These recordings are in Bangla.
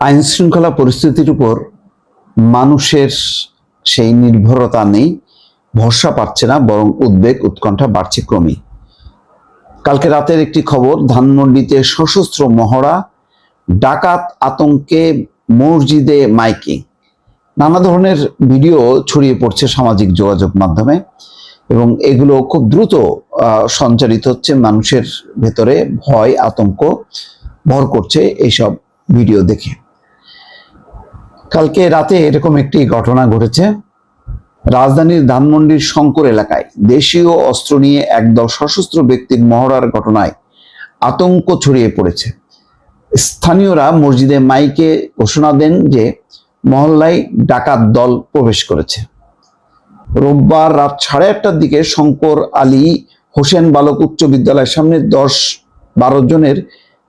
আইন শৃঙ্খলা পরিস্থিতির উপর মানুষের সেই নির্ভরতা নেই, ভরসা পাচ্ছে না, বরং উদ্বেগ উৎকণ্ঠা বাড়ছে ক্রমেই। কালকে রাতের একটি খবর, ধানমন্ডিতে সশস্ত্র মহড়া, ডাকাত আতঙ্কে মসজিদে মাইকিং, নানা ধরনের ভিডিও ছড়িয়ে পড়ছে সামাজিক যোগাযোগ মাধ্যমে এবং এগুলো খুব দ্রুত সঞ্চারিত হচ্ছে, মানুষের ভেতরে ভয় আতঙ্ক ভর করছে এইসব ভিডিও দেখে। কালকে রাতে এরকম একটি ঘটনা ঘটেছে। রাজধানীর ধানমন্ডির শঙ্কর এলাকায় দেশীয় অস্ত্র নিয়ে একদল সশস্ত্র ব্যক্তির মহড়ার ঘটনায় আতঙ্ক ছড়িয়ে পড়েছে। স্থানীয়রা মসজিদে মাইকে ঘোষণা দেন যে মহল্লায় ডাকাত দল প্রবেশ করেছে। রোববার রাত 1:30টার দিকে শঙ্কর আলী হোসেন বালক উচ্চ বিদ্যালয়ের সামনে 10-12 জনের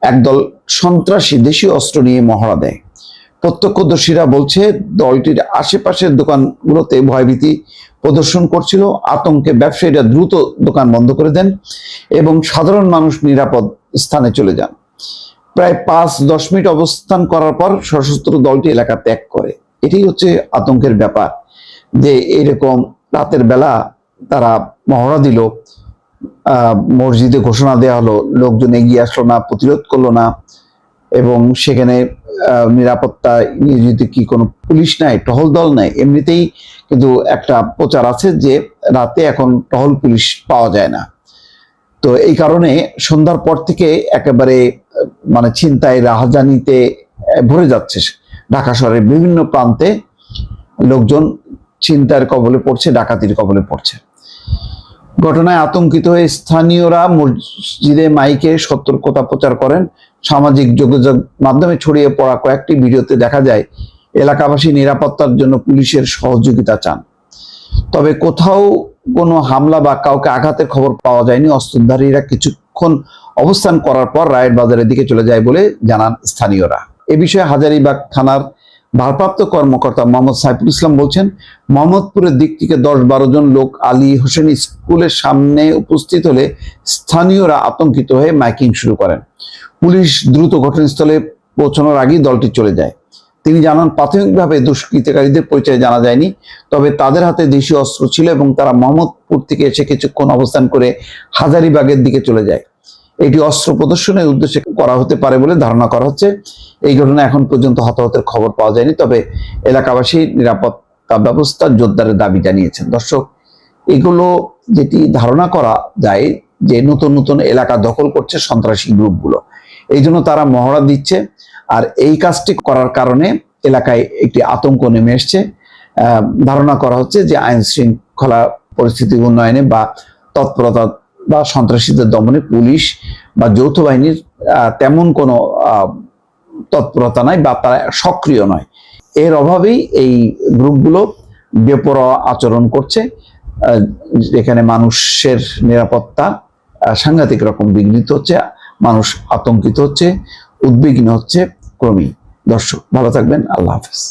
একদল সন্ত্রাসী দেশীয় অস্ত্র নিয়ে মহড়া দেয়। প্রত্যক্ষদর্শীরা বলছে দলটির আশেপাশের দোকানগুলোতে ভয়ভীতি প্রদর্শন করছিল। আতঙ্কে ব্যবসায়ীরা দ্রুত দোকান বন্ধ করে দেন এবং সাধারণ মানুষ নিরাপদ স্থানে চলে যান। প্রায় 5-10 মিনিট অবস্থান করার পর সশস্ত্র দলটি এলাকা ত্যাগ করে। এটাই হচ্ছে আতঙ্কের ব্যাপার, যে এরকম রাতের বেলা তারা মহড়া দিল, মসজিদে ঘোষণা দেওয়া হলো, লোকজন এগিয়ে আসলো না, প্রতিরোধ করলো না, এবং সেখানে নিরাপত্তা নিয়োজিত কি কোনো পুলিশ নাই, টহল দল নাই। এমনিতেই কিন্তু একটা প্রচার আছে যে রাতে এখন টহল পুলিশ পাওয়া যায় না। তো এই কারণে সন্ধ্যার পর থেকে একেবারে ছিনতাই রাহাজানিতে ভরে যাচ্ছে। ঢাকা শহরের বিভিন্ন প্রান্তে লোকজন ছিনতাইয়ের কবলে পড়ছে, ডাকাতির কবলে পড়ছে। ঘটনায় আতঙ্কিত হয়ে স্থানীয়রা মসজিদে মাইকে সতর্কতা প্রচার করেন। সামাজিক যোগাযোগ মাধ্যমে ছড়িয়ে পড়া কয়েকটি ভিডিওতে দেখা যায় এলাকাবাসী নিরাপত্তার জন্য পুলিশের সহযোগিতা চান। তবে কোথাও কোনো হামলা বা কাউকে আঘাতের খবর পাওয়া যায়নি। অস্ত্রধারীরা কিছুক্ষণ অবস্থান করার পর রায়ের বাজারের দিকে চলে যায় বলে জানান স্থানীয়রা। এ বিষয়ে হাজারীবাগ থানার ভারপ্রাপ্ত কর্মকর্তা মোহাম্মদ সাইফুল ইসলাম বলছেন, মোহাম্মদপুরের দিক থেকে 10-12 জন লোক আলী হোসেন স্কুলের সামনে উপস্থিত হলে স্থানীয়রা আতঙ্কিত হয়ে মাইকিং শুরু করেন। পুলিশ দ্রুত ঘটনাস্থলে পৌঁছানোর আগেই দলটি চলে যায়। তিনি জানান, প্রাথমিকভাবে দুষ্কৃতকারীদের পরিচয় জানা যায়নি, তবে তাদের হাতে দেশীয় অস্ত্র ছিল এবং তারা মোহাম্মদপুর থেকে এসে কিছুক্ষণ অবস্থান করে হাজারীবাগের দিকে চলে যায়। এটি অস্ত্র প্রদর্শনের উদ্দেশ্যে করা হতে পারে বলে ধারণা করা হচ্ছে। এই ঘটনায় এখন পর্যন্ত হতাহতের খবর পাওয়া যায়নি, তবে এলাকাবাসী নিরাপত্তা ব্যবস্থা জোরদারের দাবি জানিয়েছেন। দর্শক, এগুলো যেটি ধারণা করা যায় যে নতুন নতুন এলাকা দখল করছে সন্ত্রাসী গ্রুপগুলো, এই জন্য তারা মহড়া দিচ্ছে। আর এই কাজটি করার কারণে এলাকায় একটি আতঙ্ক নেমে এসছে। ধারণা করা হচ্ছে যে আইন শৃঙ্খলা পরিস্থিতি উন্নয়নে বা তৎপরতা বা সন্ত্রাসীদের দমনে পুলিশ বা যৌথ বাহিনীর তেমন কোনো তৎপরতা নাই বা তারা সক্রিয় নয়। এর অভাবেই এই গ্রুপগুলো বেপরোয়া আচরণ করছে, যেখানে মানুষের নিরাপত্তা সাংঘাতিক রকম বিঘ্নিত হচ্ছে, মানুষ আতঙ্কিত হচ্ছে, উদ্বিগ্ন হচ্ছে ক্রমেই। দর্শক, ভালো থাকবেন। আল্লাহ হাফেজ।